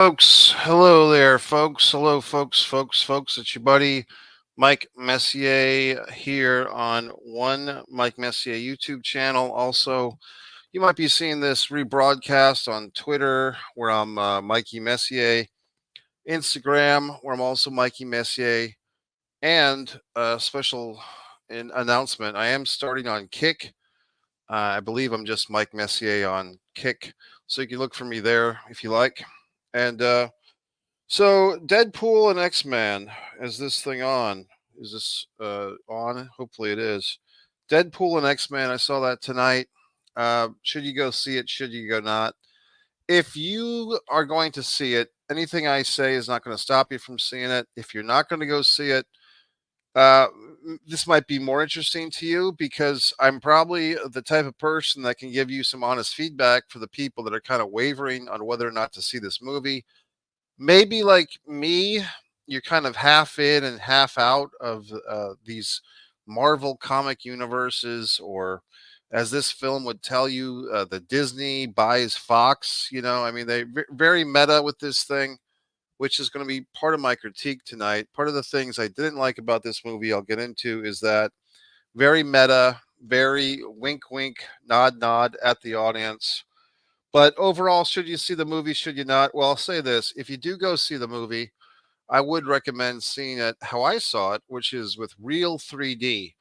Folks, hello there, folks. Hello, folks. It's your buddy Mike Messier here on one Mike Messier YouTube channel. Also, you might be seeing this rebroadcast on Twitter, where I'm Mikey Messier, Instagram, where I'm also Mikey Messier, and a special announcement: I am starting on Kick. I believe I'm just Mike Messier on Kick, so you can look for me there if you like. And so Deadpool and X-Men, is this thing on? Is this on? Hopefully it is. Deadpool and X-Men, I saw that tonight. Should you go see it? Should you go not? If you are going to see it, anything I say is not going to stop you from seeing it. If you're not going to go see it, uh, this might be more interesting to you because I'm probably the type of person that can give you some honest feedback for the people that are kind of wavering on whether or not to see this movie. Maybe like me, you're kind of half in and half out of these Marvel comic universes, or as this film would tell you, the Disney buys Fox. I mean, they very meta with this thing, which is going to be part of my critique tonight. Part of the things I didn't like about this movie, I'll get into, is that very meta, very wink, wink, nod, nod at the audience. But overall, should you see the movie? Should you not? Well, I'll say this. If you do go see the movie, I would recommend seeing it how I saw it, which is with real 3D.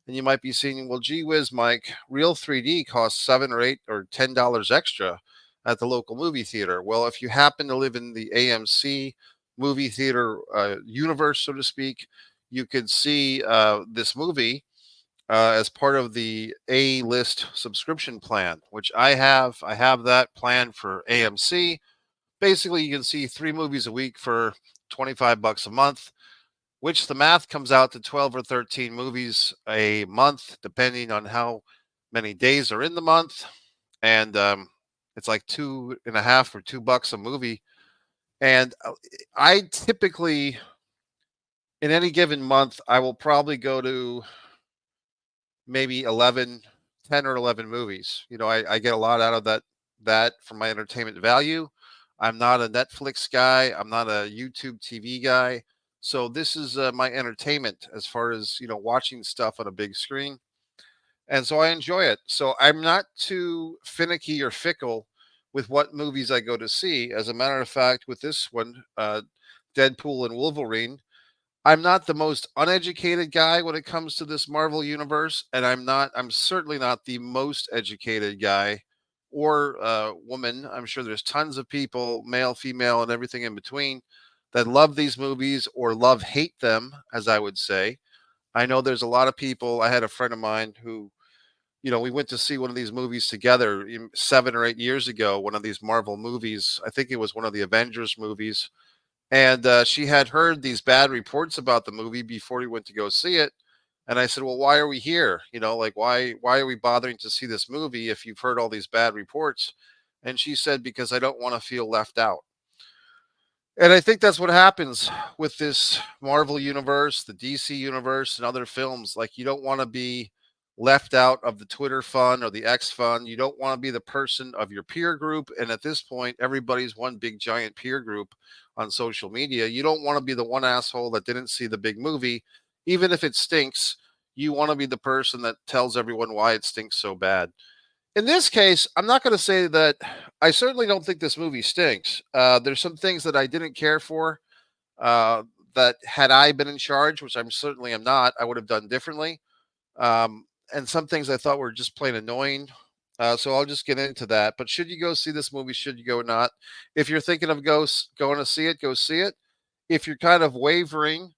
And you might be seeing, well, gee whiz, Mike, real 3D costs $7 or $8 or $10 extra at the local movie theater. Well, if you happen to live in the AMC movie theater universe, so to speak, you could see this movie as part of the A list subscription plan, which I have. I have that plan for AMC. Basically, you can see 3 movies a week for $25 a month, which the math comes out to 12 or 13 movies a month, depending on how many days are in the month. And it's like 2.5 or $2 a movie. And I typically, in any given month, I will probably go to maybe 10 or 11 movies. I get a lot out of that for my entertainment value. I'm not a Netflix guy. I'm not a YouTube TV guy. So this is my entertainment as far as, watching stuff on a big screen. And so I enjoy it. So I'm not too finicky or fickle with what movies I go to see. As a matter of fact, with this one, Deadpool and Wolverine, I'm not the most uneducated guy when it comes to this Marvel universe, and I'm certainly not the most educated guy or woman. I'm sure there's tons of people, male, female, and everything in between, that love these movies or love hate them, as I would say. I know there's a lot of people. I had a friend of mine who, we went to see one of these movies together 7 or 8 years ago, one of these Marvel movies. I think it was one of the Avengers movies, and she had heard these bad reports about the movie before we went to go see it. And I said, well, why are we here? Like, why are we bothering to see this movie if you've heard all these bad reports? And she said, because I don't want to feel left out. And I think that's what happens with this Marvel universe, the DC universe, and other films. Like, you don't want to be left out of the Twitter fun or the X fun. You don't want to be the person of your peer group. And at this point, everybody's one big giant peer group on social media. You don't want to be the one asshole that didn't see the big movie, even if it stinks. You want to be the person that tells everyone why it stinks so bad. In this case, I'm not going to say that I certainly don't think this movie stinks. There's some things that I didn't care for, uh, that had I been in charge, which I'm certainly am not, I would have done differently. And some things I thought were just plain annoying. So I'll just get into that. But should you go see this movie? Should you go or not? If you're thinking of going to see it, go see it. If you're kind of wavering,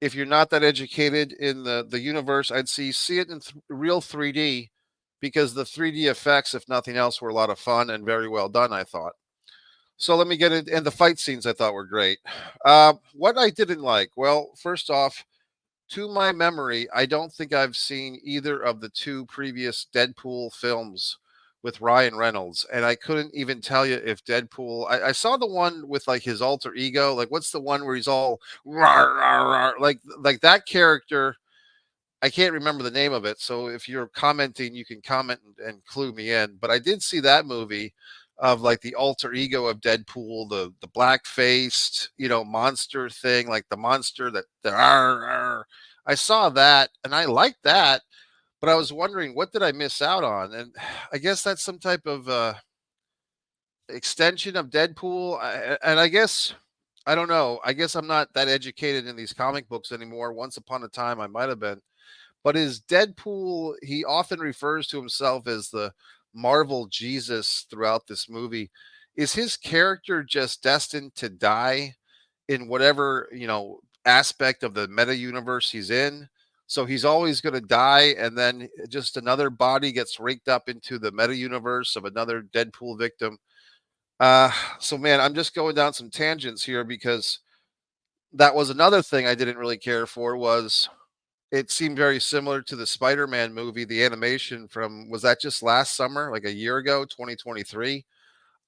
if you're not that educated in the universe, I'd see it in real 3D, because the 3D effects, if nothing else, were a lot of fun and very well done, I thought. So let me get it. And the fight scenes I thought were great. What I didn't like, well, first off, to my memory, I don't think I've seen either of the 2 previous Deadpool films with Ryan Reynolds, and I couldn't even tell you if Deadpool. I saw the one with like his alter ego. Like, what's the one where he's all rawr, rawr, rawr, like that character? I can't remember the name of it. So if you're commenting, you can comment and clue me in. But I did see that movie. of like the alter ego of Deadpool, the black faced, monster thing, like the monster that the arr, arr. I saw that and I liked that, but I was wondering what did I miss out on? And I guess that's some type of extension of Deadpool. And I guess I don't know. I guess I'm not that educated in these comic books anymore. Once upon a time, I might have been. But is Deadpool, he often refers to himself as the Marvel Jesus throughout this movie. Is his character just destined to die in whatever, aspect of the meta universe he's in? So he's always going to die, and then just another body gets raked up into the meta universe of another Deadpool victim. Uh, so man, I'm just going down some tangents here because that was another thing I didn't really care for was it seemed very similar to the Spider-Man movie, the animation from was that just last summer, like a year ago, 2023?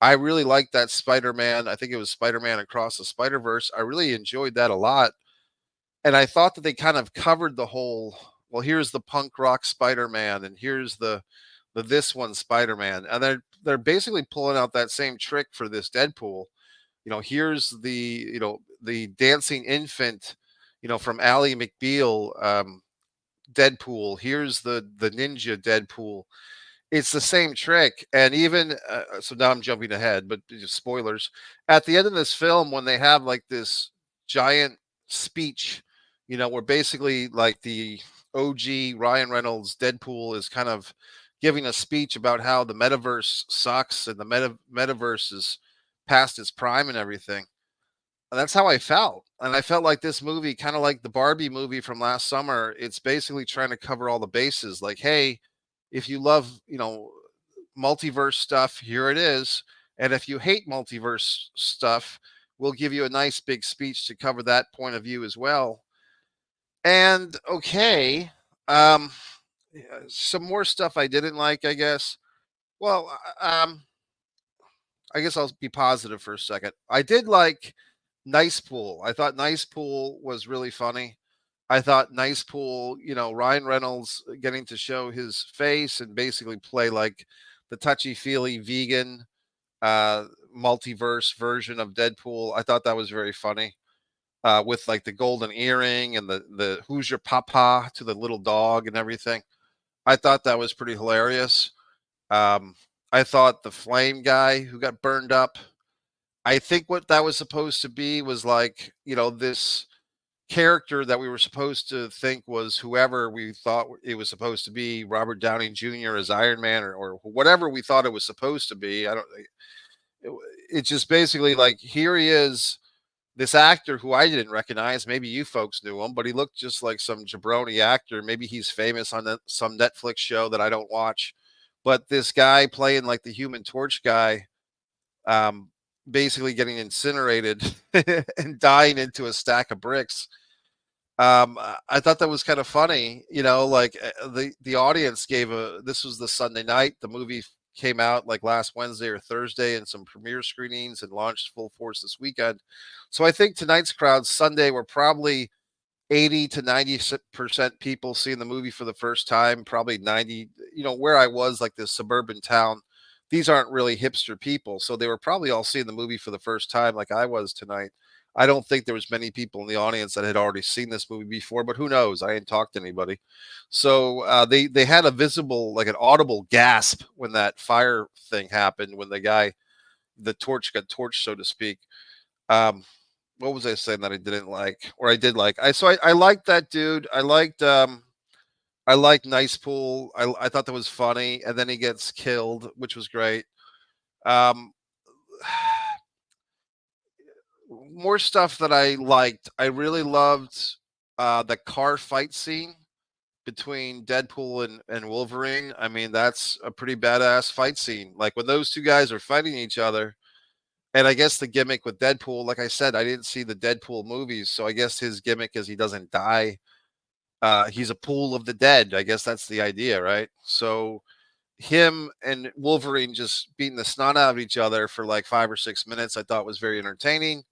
I really liked that Spider-Man. I think it was Spider-Man Across the Spider-Verse. I really enjoyed that a lot. And I thought that they kind of covered the whole, well, here's the punk rock Spider-Man and here's the this one Spider-Man. And they're basically pulling out that same trick for this Deadpool. Here's the dancing infant, from Ally McBeal, Deadpool. Here's the ninja Deadpool. It's the same trick. And even so now I'm jumping ahead, but just spoilers. At the end of this film, when they have like this giant speech, where basically like the OG Ryan Reynolds Deadpool is kind of giving a speech about how the metaverse sucks and the metaverse is past its prime and everything. And that's how I felt. And I felt like this movie, kind of like the Barbie movie from last summer, it's basically trying to cover all the bases. Like, hey, if you love, multiverse stuff, here it is. And if you hate multiverse stuff, we'll give you a nice big speech to cover that point of view as well. And okay, um, some more stuff I didn't like, I guess. Well, I guess I'll be positive for a second. I did like Nice Pool. I thought Nice Pool was really funny. I thought Nice Pool, Ryan Reynolds getting to show his face and basically play like the touchy feely vegan uh multiverse version of Deadpool. I thought that was very funny. With like the golden earring and the who's your papa to the little dog and everything. I thought that was pretty hilarious. Um, I thought the flame guy who got burned up, I think what that was supposed to be was like, this character that we were supposed to think was whoever we thought it was supposed to be, Robert Downey Jr. as Iron Man or whatever we thought it was supposed to be. I don't, it, it's just basically like, here he is, this actor who I didn't recognize. Maybe you folks knew him, but he looked just like some jabroni actor. Maybe he's famous on some Netflix show that I don't watch. But this guy playing like the Human Torch guy, um, basically getting incinerated and dying into a stack of bricks. I thought that was kind of funny, like the audience gave a. This was the Sunday night. The movie came out like last Wednesday or Thursday, and some premiere screenings and launched full force this weekend. So I think tonight's crowd Sunday were probably 80 to 90% people seeing the movie for the first time. Probably 90. Where I was, like this suburban town, these aren't really hipster people, so they were probably all seeing the movie for the first time, like I was tonight. I don't think there was many people in the audience that had already seen this movie before, but who knows? I didn't talk to anybody. So they had a visible, like an audible gasp when that fire thing happened, when the torch got torched, so to speak. Um, what was I saying that I didn't like, or I did like? I liked that dude. I liked Nice Pool. I thought that was funny, and then he gets killed, which was great. Um, more stuff that I liked. I really loved the car fight scene between Deadpool and Wolverine. I mean, that's a pretty badass fight scene. Like when those two guys are fighting each other. And I guess the gimmick with Deadpool, like I said, I didn't see the Deadpool movies, so I guess his gimmick is he doesn't die. He's a pool of the dead. I guess that's the idea, right? So him and Wolverine just beating the snot out of each other for like 5 or 6 minutes, I thought was very entertaining.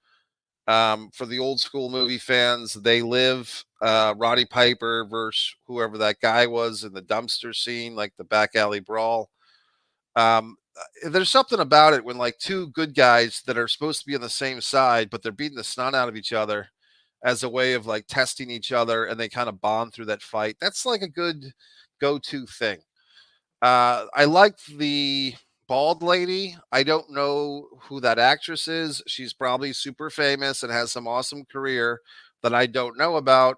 For the old school movie fans, They Live, Roddy Piper versus whoever that guy was in the dumpster scene, like the back alley brawl. there's something about it when like two good guys that are supposed to be on the same side, but they're beating the snot out of each other as a way of like testing each other, and they kind of bond through that fight. That's like a good go-to thing. I liked the bald lady. I don't know who that actress is. She's probably super famous and has some awesome career that I don't know about.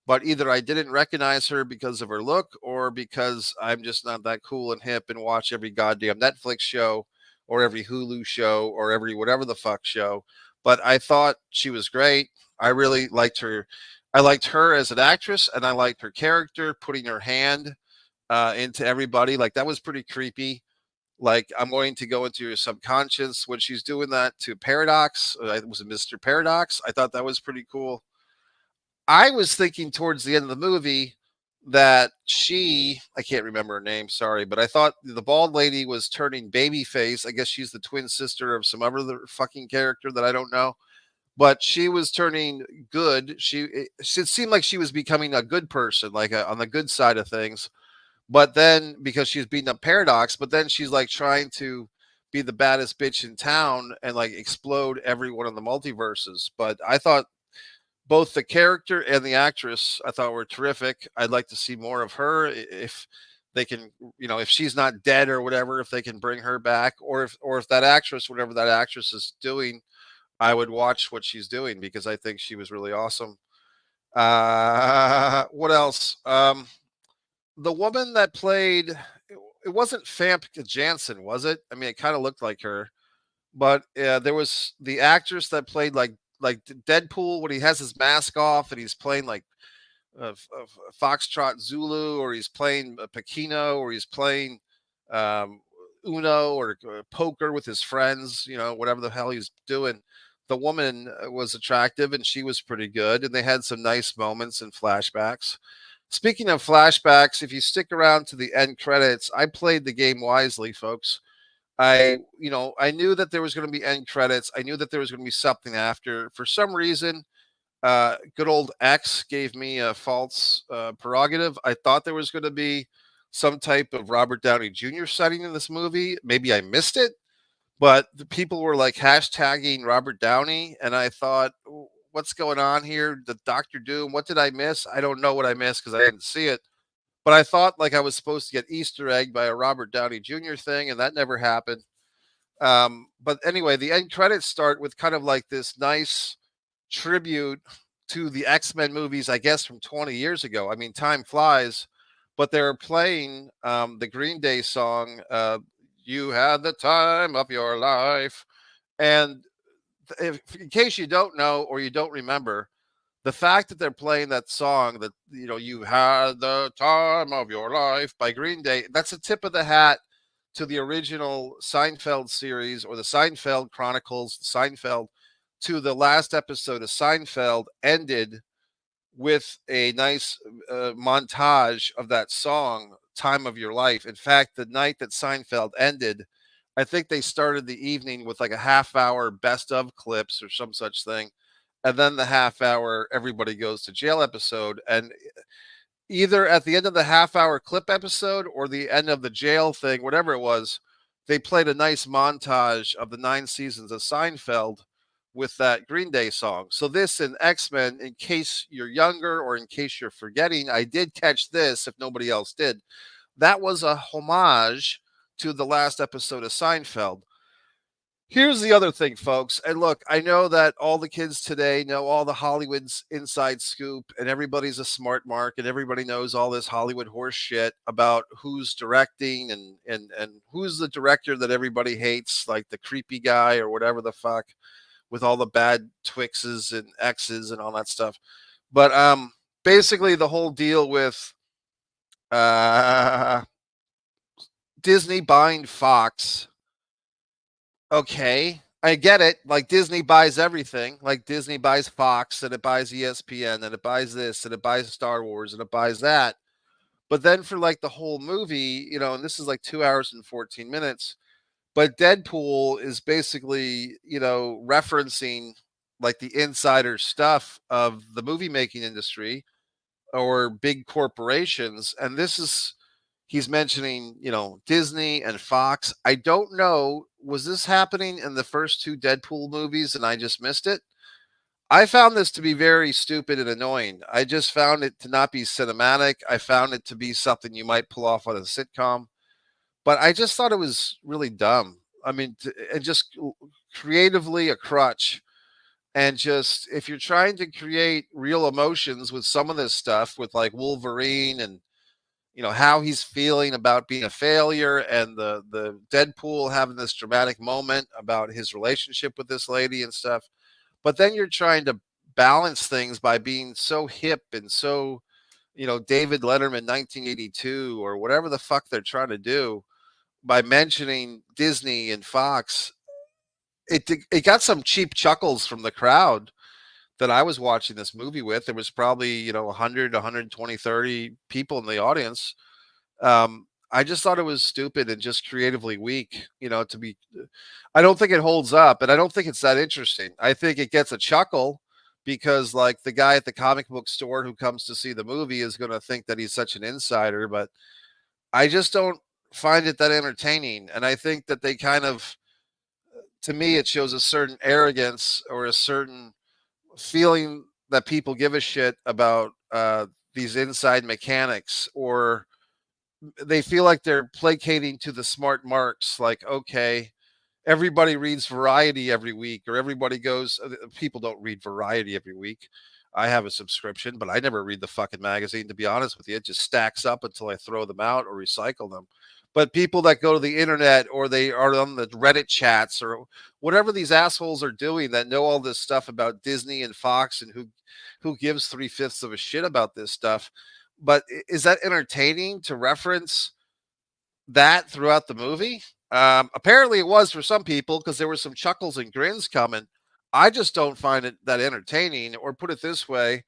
But either I didn't recognize her because of her look, or because I'm just not that cool and hip and watch every goddamn Netflix show or every Hulu show or every whatever the fuck show. But I thought she was great. I really liked her. I liked her as an actress, and I liked her character, putting her hand into everybody. Like that was pretty creepy. Like I'm going to go into your subconscious when she's doing that to Paradox. It was a Mr. Paradox. I thought that was pretty cool. I was thinking towards the end of the movie that I can't remember her name, sorry, but I thought the bald lady was turning babyface. I guess she's the twin sister of some other fucking character that I don't know. But she was turning good. It seemed like she was becoming a good person, like on the good side of things. But then because she's beating up Paradox, but then she's like trying to be the baddest bitch in town and like explode every one of the multiverses. But I thought both the character and the actress I thought were terrific. I'd like to see more of her if they can, if she's not dead or whatever, if they can bring her back, or if that actress, whatever that actress is doing, I would watch what she's doing because I think she was really awesome. What else? The woman that played it wasn't Famke Janssen, was it? I mean, it kind of looked like her, but there was the actress that played like Deadpool when he has his mask off and he's playing like Foxtrot Zulu, or he's playing Pekino, or he's playing um, Uno or poker with his friends, whatever the hell he's doing. The woman was attractive and she was pretty good, and they had some nice moments and flashbacks. Speaking of flashbacks, if you stick around to the end credits, I played the game wisely, folks. I knew that there was going to be end credits. I knew that there was going to be something after. For some reason, good old X gave me a false prerogative. I thought there was going to be some type of Robert Downey Jr. setting in this movie. Maybe I missed it, but the people were like hashtagging Robert Downey, and I thought, what's going on here? The Doctor Doom. What did I miss? I don't know what I missed because I didn't see it. But I thought like I was supposed to get Easter egg by a Robert Downey Jr. thing, and that never happened. But anyway, the end credits start with kind of like this nice tribute to the X-Men movies, I guess from 20 years ago. I mean, time flies, but they're playing the Green Day song, You Had the Time of Your Life. And in case you don't know or you don't remember, the fact that they're playing that song that, you had the time of your life by Green Day, that's a tip of the hat to the original Seinfeld series, or the Seinfeld Chronicles, Seinfeld, to the last episode of Seinfeld ended with a nice montage of that song, Time of Your Life. In fact, the night that Seinfeld ended, I think they started the evening with like a half hour best of clips or some such thing. And then the half hour everybody goes to jail episode. And either at the end of the half hour clip episode or the end of the jail thing, whatever it was, they played a nice montage of the 9 seasons of Seinfeld with that Green Day song. So this in X-Men, in case you're younger or in case you're forgetting, I did catch this if nobody else did. That was a homage to the last episode of Seinfeld. Here's the other thing, folks. And look, I know that all the kids today know all the Hollywood's inside scoop, and everybody's a smart mark, and everybody knows all this Hollywood horse shit about who's directing and who's the director that everybody hates, like the creepy guy or whatever the fuck, with all the bad Twixes and X's and all that stuff. But basically the whole deal with uh Disney buying Fox. Okay, I get it. Like Disney buys everything. Like Disney buys Fox, and it buys ESPN, and it buys this, and it buys Star Wars, and it buys that. But then for like the whole movie, and this is like 2 hours and 14 minutes. But Deadpool is basically, referencing like the insider stuff of the movie making industry or big corporations. And he's mentioning, Disney and Fox. I don't know, was this happening in the first two Deadpool movies and I just missed it? I found this to be very stupid and annoying. I just found it to not be cinematic. I found it to be something you might pull off on a sitcom, but I just thought it was really dumb. I mean, and just creatively a crutch. And just if you're trying to create real emotions with some of this stuff, with like Wolverine and how he's feeling about being a failure, and the Deadpool having this dramatic moment about his relationship with this lady and stuff, but then you're trying to balance things by being so hip and so David Letterman 1982 or whatever the fuck they're trying to do by mentioning Disney and Fox. It got some cheap chuckles from the crowd that I was watching this movie with. There was probably 100, 120, 30 people in the audience. I just thought it was stupid and just creatively weak. To be, I don't think it holds up, and I don't think it's that interesting. I think it gets a chuckle because, like, the guy at the comic book store who comes to see the movie is going to think that he's such an insider, but I just don't find it that entertaining. And I think that they kind of, to me, it shows a certain arrogance or a certain feeling that people give a shit about these inside mechanics, or they feel like they're placating to the smart marks. Like, okay, everybody reads Variety every week, or everybody goes. People don't read Variety every week. I have a subscription, but I never read the fucking magazine. To be honest with you, it just stacks up until I throw them out or recycle them. But people that go to the internet, or they are on the Reddit chats, or whatever these assholes are doing, that know all this stuff about Disney and Fox, and who gives 3/5 of a shit about this stuff. But is that entertaining to reference that throughout the movie? Apparently it was for some people, because there were some chuckles and grins coming. I just don't find it that entertaining, or put it this way,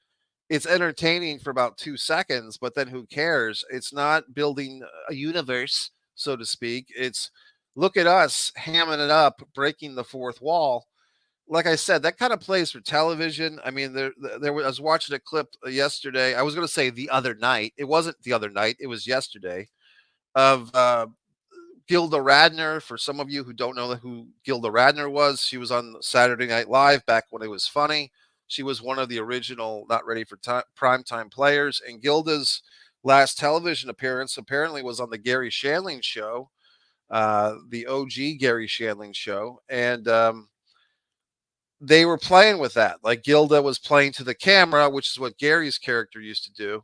it's entertaining for about 2 seconds, but then who cares? It's not building a universe, so to speak. It's look at us hamming it up, breaking the fourth wall. Like I said, that kind of plays for television. I mean, I was watching a clip yesterday. I was going to say the other night. It wasn't the other night. It was yesterday, of Gilda Radner. For some of you who don't know who Gilda Radner was, she was on Saturday Night Live back when it was funny. She was one of the original Not Ready for Primetime players. And Gilda's last television appearance apparently was on the Gary Shandling show, the OG Gary Shandling show. And they were playing with that. Like, Gilda was playing to the camera, which is what Gary's character used to do,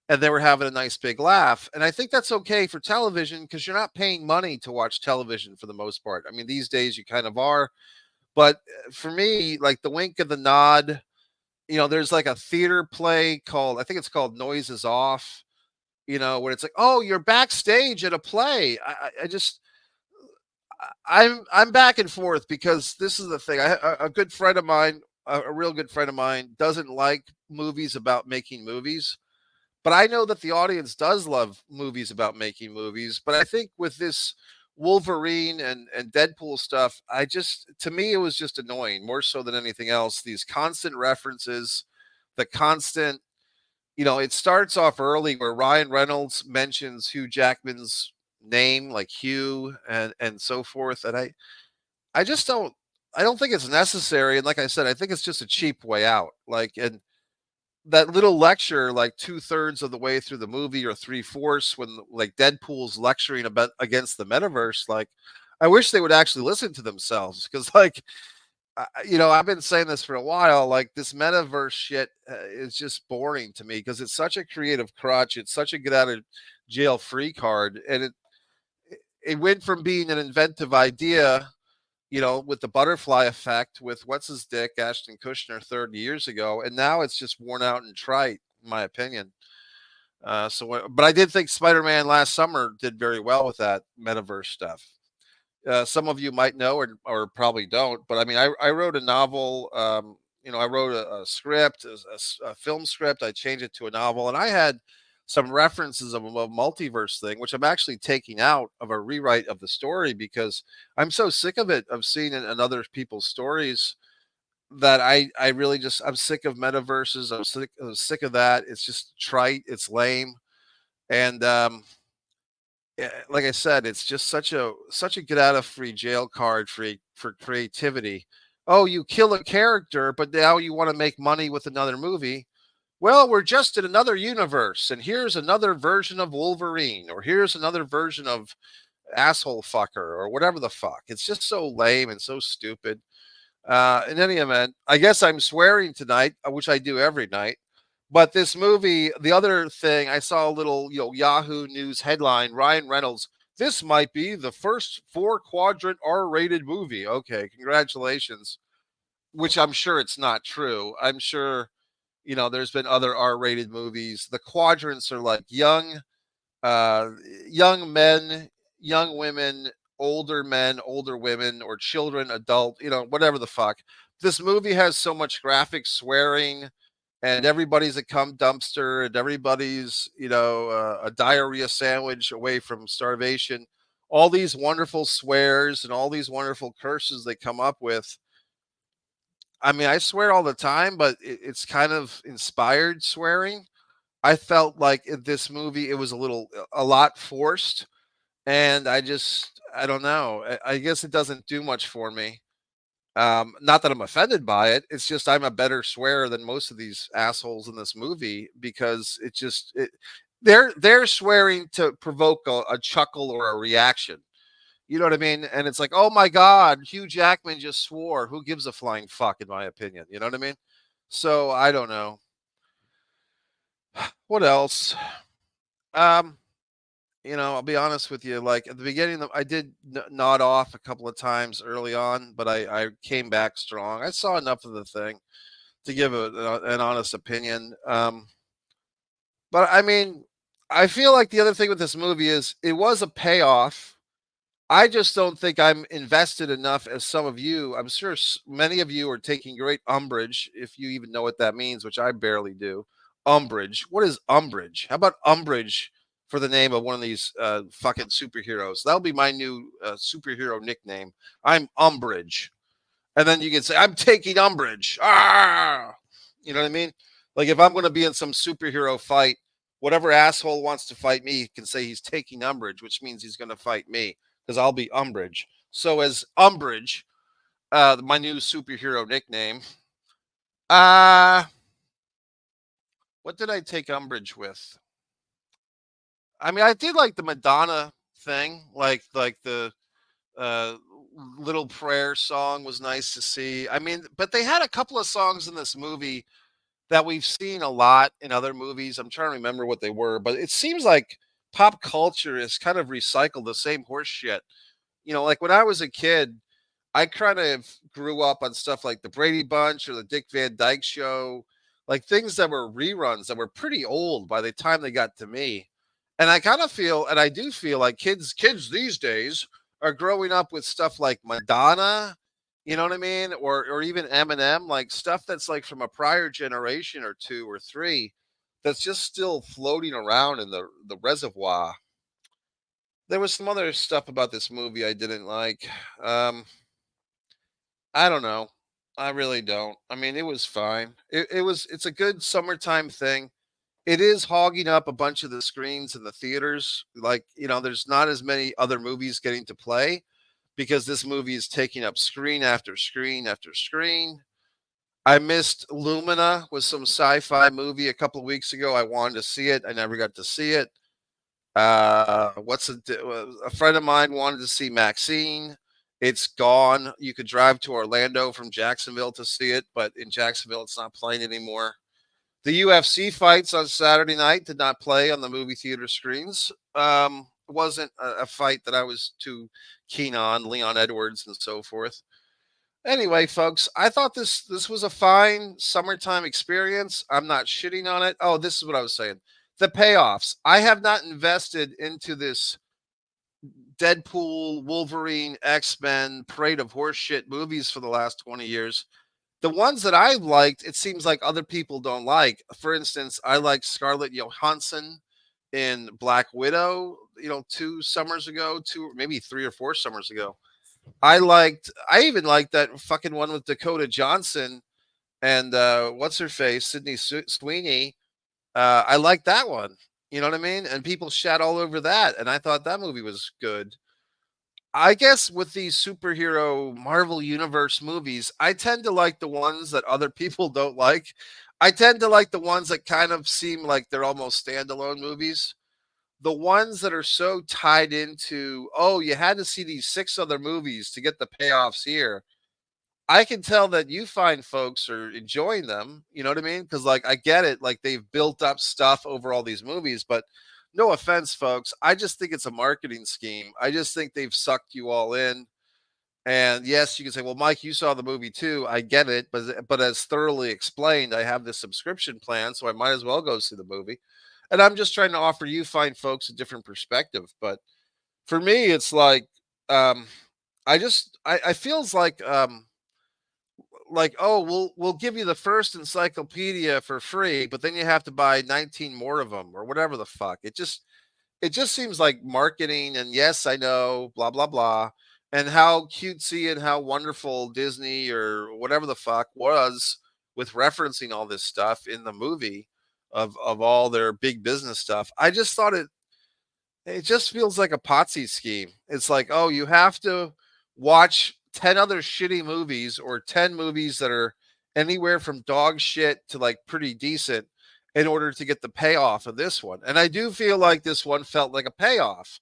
and they were having a nice big laugh. And I think that's okay for television, because you're not paying money to watch television for the most part. I mean, these days you kind of are, but for me, like the wink of the nod, there's like a theater play called, I think it's called Noises Off, when it's like, oh, you're backstage at a play. I just, I'm back and forth, because this is the thing. A good friend of mine, a real good friend of mine, doesn't like movies about making movies. But I know that the audience does love movies about making movies. But I think with this Wolverine and Deadpool stuff, to me, it was just annoying more so than anything else. These constant references, the constant, it starts off early where Ryan Reynolds mentions Hugh Jackman's name, like Hugh, and so forth. And I just I don't think it's necessary. And like I said, I think it's just a cheap way out. Like, and that little lecture, like 2/3 of the way through the movie, or 3/4, when like Deadpool's lecturing about against the metaverse, like, I wish they would actually listen to themselves, because like, I've been saying this for a while. Like, this metaverse shit is just boring to me, because it's such a creative crutch. It's such a get out of jail free card, and it went from being an inventive idea, with the butterfly effect with what's his dick, Ashton Kutcher, 30 years ago, and now it's just worn out and trite, in my opinion. But I did think Spider-Man last summer did very well with that metaverse stuff. Some of you might know, or probably don't, but I mean, I wrote a novel. I wrote a script, a film script. I changed it to a novel, and I had some references of a multiverse thing, which I'm actually taking out of a rewrite of the story, because I'm so sick of it, of seeing it in other people's stories, that I really just, I'm sick of metaverses. I'm sick of that. It's just trite. It's lame. And like I said, it's just such a get out of free jail card for creativity. Oh, you kill a character, but now you want to make money with another movie. Well, we're just in another universe, and here's another version of Wolverine, or here's another version of asshole fucker, or whatever the fuck. It's just so lame and so stupid. In any event, I guess I'm swearing tonight, which I do every night. But this movie, the other thing, I saw a little, Yahoo News headline: Ryan Reynolds. This might be the first four quadrant R-rated movie. Okay, congratulations. Which I'm sure it's not true. I'm sure there's been other R-rated movies. The quadrants are like uh, young men, young women, older men, older women, or children, adult, whatever the fuck. This movie has so much graphic swearing, and everybody's a cum dumpster, and everybody's, a diarrhea sandwich away from starvation. All these wonderful swears and all these wonderful curses they come up with. I mean, I swear all the time, but it's kind of inspired swearing. I felt like in this movie it was a lot forced, and I don't know. I guess it doesn't do much for me. Not that I'm offended by it. It's just I'm a better swearer than most of these assholes in this movie because they're swearing to provoke a chuckle or a reaction. You know what I mean? And it's like, oh my God, Hugh Jackman just swore. Who gives a flying fuck, in my opinion? You know what I mean? So I don't know. What else? Um, I'll be honest with you. Like at the beginning, I did nod off a couple of times early on, but I came back strong. I saw enough of the thing to give an honest opinion. But I mean, I feel like the other thing with this movie is it was a payoff. I just don't think I'm invested enough as some of you. I'm sure many of you are taking great umbrage, if you even know what that means, which I barely do. Umbrage. What is umbrage? How about umbrage for the name of one of these fucking superheroes? That'll be my new superhero nickname. I'm umbrage. And then you can say, I'm taking umbrage. Ah! You know what I mean? Like if I'm going to be in some superhero fight, whatever asshole wants to fight me can say he's taking umbrage, which means he's going to fight me because I'll be umbrage. So as umbrage, my new superhero nickname, uh, what did I take umbrage with? I mean, I did like the Madonna thing, like the uh, little prayer song was nice to see. I mean, but they had a couple of songs in this movie that we've seen a lot in other movies. I'm trying to remember what they were, but it seems like pop culture has kind of recycled the same horse shit. Like when I was a kid, I kind of grew up on stuff like the Brady Bunch or the Dick Van Dyke Show, like things that were reruns that were pretty old by the time they got to me. And I kind of feel, and I do feel like kids these days are growing up with stuff like Madonna, you know what I mean, or even Eminem, like stuff that's like from a prior generation or two or three, that's just still floating around in the reservoir. There was some other stuff about this movie I didn't like. Um, I don't know. I really don't. I mean, it was fine. It's a good summertime thing. It is hogging up a bunch of the screens in the theaters. Like, there's not as many other movies getting to play because this movie is taking up screen after screen after screen. I missed Lumina with some sci-fi movie a couple of weeks ago. I wanted to see it. I never got to see it. A friend of mine wanted to see Maxine. It's gone. You could drive to Orlando from Jacksonville to see it, but in Jacksonville, it's not playing anymore. The UFC fights on Saturday night did not play on the movie theater screens. It wasn't a fight that I was too keen on, Leon Edwards and so forth. Anyway, folks, I thought this was a fine summertime experience. I'm not shitting on it. Oh, this is what I was saying. The payoffs. I have not invested into this Deadpool, Wolverine, X-Men, parade of horseshit movies for the last 20 years. The ones that I liked, it seems like other people don't like. For instance, I like Scarlett Johansson in Black Widow, 2 summers ago, maybe 3 or 4 summers ago. I even liked that fucking one with Dakota Johnson and what's her face, Sydney Sweeney. I like that one. You know what I mean? And people shat all over that, and I thought that movie was good. I guess with these superhero Marvel Universe movies, I tend to like the ones that other people don't like. I tend to like the ones that kind of seem like they're almost standalone movies. The ones that are so tied into, oh, you had to see these six other movies to get the payoffs here. I can tell that you find folks are enjoying them. You know what I mean? Because, like, I get it. Like, they've built up stuff over all these movies, but no offense, folks. I just think it's a marketing scheme. I just think they've sucked you all in. And yes, you can say, well, Mike, you saw the movie too. I get it. But as thoroughly explained, I have this subscription plan, so I might as well go see the movie. And I'm just trying to offer you fine folks a different perspective. But for me, it's um, I feels like, oh, we'll give you the first encyclopedia for free, but then you have to buy 19 more of them or whatever the fuck. It just seems like marketing. And yes, I know, blah blah blah, and how cutesy and how wonderful Disney or whatever the fuck was with referencing all this stuff in the movie of all their big business stuff. I just thought it just feels like a Potsy scheme. It's like, oh, you have to watch 10 other shitty movies or 10 movies that are anywhere from dog shit to like pretty decent in order to get the payoff of this one. And I do feel like this one felt like a payoff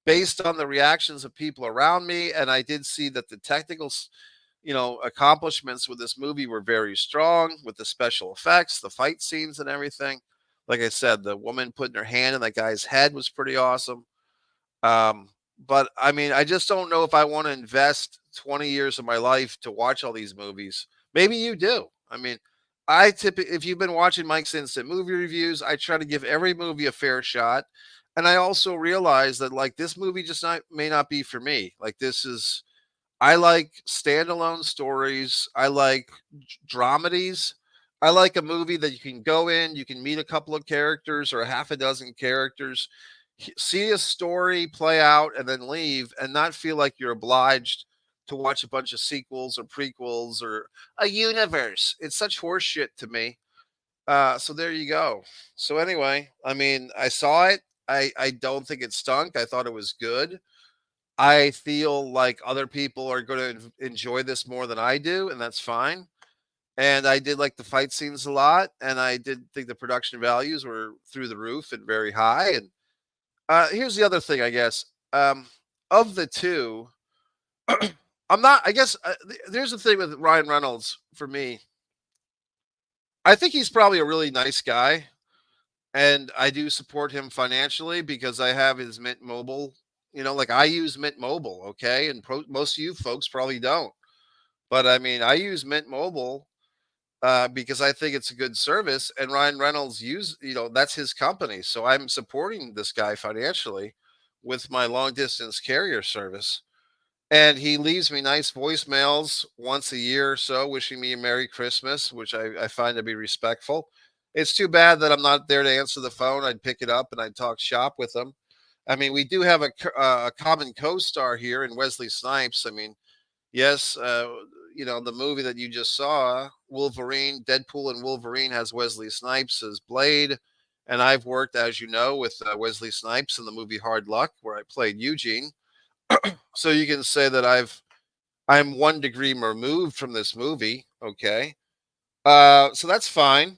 based on the reactions of people around me. And I did see that the technical, accomplishments with this movie were very strong with the special effects, the fight scenes, and everything. Like I said, the woman putting her hand in that guy's head was pretty awesome. Um, but I mean, I just don't know if I want to invest 20 years of my life to watch all these movies. Maybe you do. I mean, if you've been watching Mike's Instant Movie Reviews, I try to give every movie a fair shot. And I also realize that like this movie just may not be for me. Like I like standalone stories. I like dramedies. I like a movie that you can go in, you can meet a couple of characters or a half a dozen characters, see a story play out, and then leave and not feel like you're obliged to watch a bunch of sequels or prequels or a universe. It's such horseshit to me. So there you go. So anyway, I mean, I saw it. I don't think it stunk. I thought it was good. I feel like other people are going to enjoy this more than I do, and that's fine. And I did like the fight scenes a lot, and I did think the production values were through the roof and very high. And here's the other thing, I guess. Of the two, I'm not. I guess there's the thing with Ryan Reynolds for me. I think he's probably a really nice guy, and I do support him financially because I have his Mint Mobile. Like I use Mint Mobile, okay, and most of you folks probably don't. But I mean, I use Mint Mobile because I think it's a good service. And Ryan Reynolds that's his company, so I'm supporting this guy financially with my long distance carrier service. And he leaves me nice voicemails once a year or so, wishing me a Merry Christmas, which I find to be respectful. It's too bad that I'm not there to answer the phone. I'd pick it up and I'd talk shop with him. I mean, we do have a common co-star here in Wesley Snipes. I mean, yes, the movie that you just saw, Wolverine, Deadpool and Wolverine, has Wesley Snipes as Blade. And I've worked, as you know, with Wesley Snipes in the movie Hard Luck, where I played Eugene. So you can say that I'm 1 degree removed from this movie. Okay. So that's fine.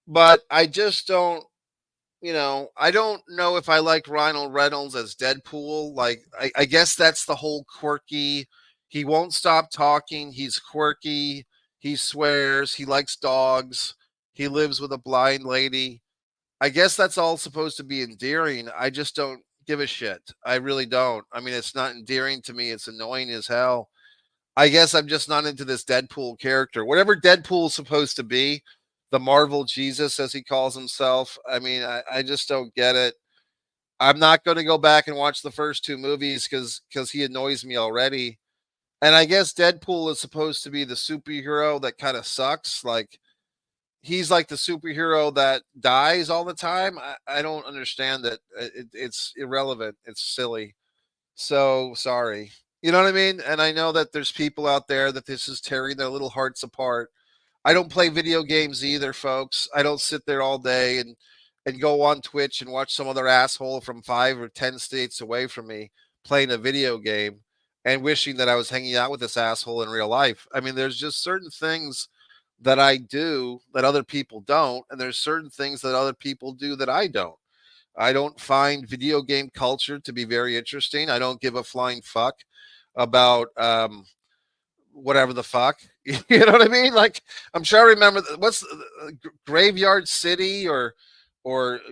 But I just don't, I don't know if I like Ryan Reynolds as Deadpool. Like, I guess that's the whole quirky. He won't stop talking. He's quirky. He swears. He likes dogs. He lives with a blind lady. I guess that's all supposed to be endearing. I just don't give a shit. I really don't. I mean, it's not endearing to me. It's annoying as hell. I guess I'm just not into this Deadpool character. Whatever Deadpool's supposed to be, the Marvel Jesus, as he calls himself. I mean, I just don't get it. I'm not going to go back and watch the first two movies because he annoys me already. And I guess Deadpool is supposed to be the superhero that kind of sucks. Like, he's like the superhero that dies all the time. I don't understand that. It's irrelevant. It's silly. So sorry. You know what I mean? And I know that there's people out there that this is tearing their little hearts apart. I don't play video games either, folks. I don't sit there all day and go on Twitch and watch some other asshole from 5 or 10 states away from me playing a video game and wishing that I was hanging out with this asshole in real life. I mean, there's just certain things that I do that other people don't, and there's certain things that other people do that I don't. I don't find video game culture to be very interesting. I don't give a flying fuck about whatever the fuck. You know what I mean? Like, I'm sure I remember what's Graveyard City or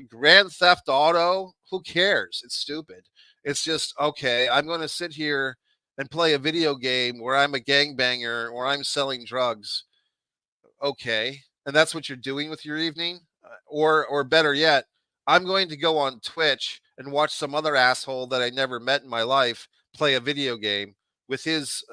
Grand Theft Auto. Who cares? It's stupid. It's just okay. I'm going to sit here and play a video game where I'm a gangbanger or I'm selling drugs. Okay, and that's what you're doing with your evening, or better yet, I'm going to go on Twitch and watch some other asshole that I never met in my life play a video game with his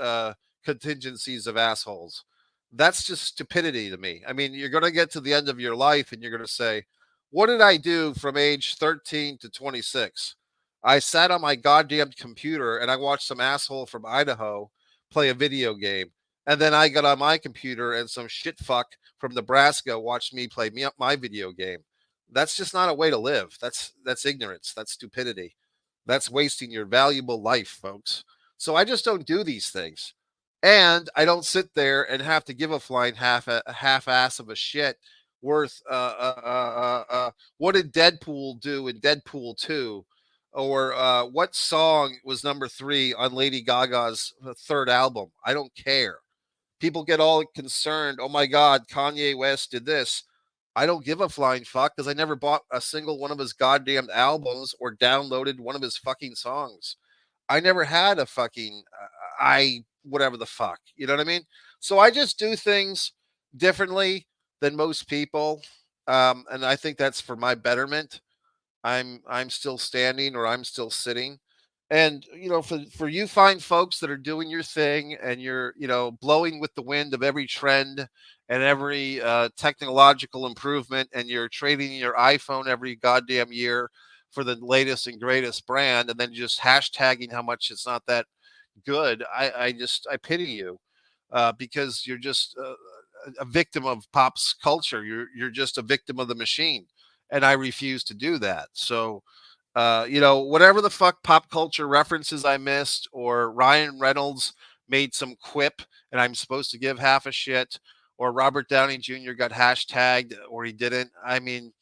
contingencies of assholes. That's just stupidity to me. I mean, you're going to get to the end of your life and you're going to say, what did I do from age 13 to 26? I sat on my goddamn computer and I watched some asshole from Idaho play a video game, and then I got on my computer and some shit fuck from Nebraska watched me play my video game. That's just not a way to live. That's ignorance. That's stupidity. That's wasting your valuable life, folks. So I just don't do these things. And I don't sit there and have to give a flying half ass of a shit worth what did Deadpool do in Deadpool 2, or what song was number 3 on Lady Gaga's third album. I don't care. People get all concerned. Oh my God, Kanye West did this. I don't give a flying fuck because I never bought a single one of his goddamn albums or downloaded one of his fucking songs. I never had a fucking whatever the fuck. You know what I mean? So I just do things differently than most people, and I think that's for my betterment. I'm still standing or I'm still sitting. And for you fine folks that are doing your thing and you're blowing with the wind of every trend and every technological improvement, and you're trading your iPhone every goddamn year for the latest and greatest brand, and then just hashtagging how much it's not that good. I pity you, because you're just a victim of pop's culture. You're just a victim of the machine, and I refuse to do that. So, whatever the fuck pop culture references I missed, or Ryan Reynolds made some quip and I'm supposed to give half a shit, or Robert Downey Jr. got hashtagged or he didn't. I mean,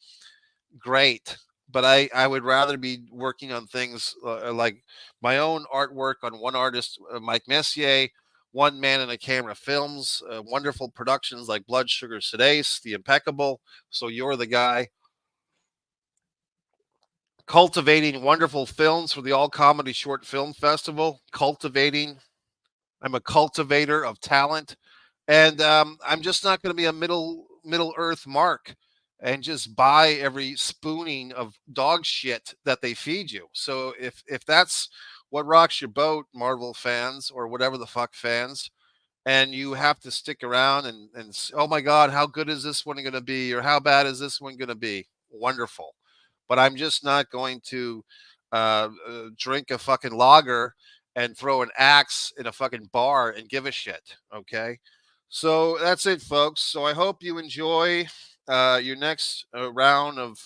great. But I would rather be working on things like my own artwork on one artist, Mike Messier, One Man and a Camera Films, wonderful productions like Blood Sugar Sedace, The Impeccable, So You're the Guy, cultivating wonderful films for the All Comedy Short Film Festival. I'm a cultivator of talent, and I'm just not going to be a Middle Earth mark and just buy every spooning of dog shit that they feed you. So if that's what rocks your boat, Marvel fans or whatever the fuck fans, and you have to stick around and oh my God, how good is this one going to be, or how bad is this one going to be? Wonderful. But I'm just not going to drink a fucking lager and throw an axe in a fucking bar and give a shit. Okay. So that's it, folks. So I hope you enjoy your next round of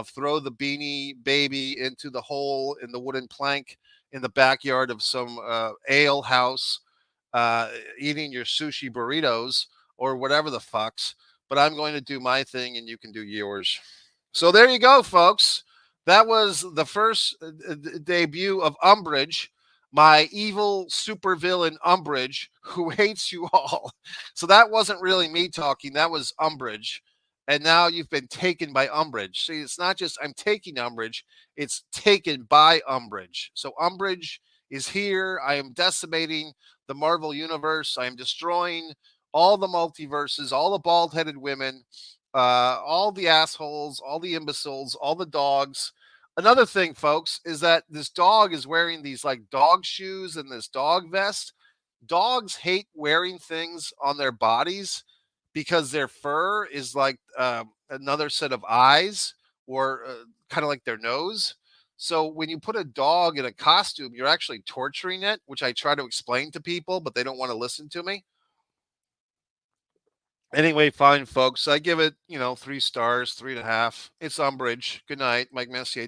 throw the beanie baby into the hole in the wooden plank in the backyard of some ale house, eating your sushi burritos or whatever the fucks. But I'm going to do my thing and you can do yours. So there you go, folks. That was the first debut of Umbridge, my evil supervillain Umbridge, who hates you all. So that wasn't really me talking. That was Umbridge. And now you've been taken by Umbridge. See, it's not just I'm taking Umbridge, it's taken by Umbridge. So Umbridge is here. I am decimating the Marvel universe. I am destroying all the multiverses, all the bald headed women, all the assholes, all the imbeciles, all the dogs. Another thing, folks, is that this dog is wearing these like dog shoes and this dog vest. Dogs hate wearing things on their bodies because their fur is like another set of eyes, or kind of like their nose. So when you put a dog in a costume, you're actually torturing it, which I try to explain to people, but they don't want to listen to me. Anyway, fine, folks. I give it, 3 stars, 3.5. It's umbrage. Good night, Mike Messier.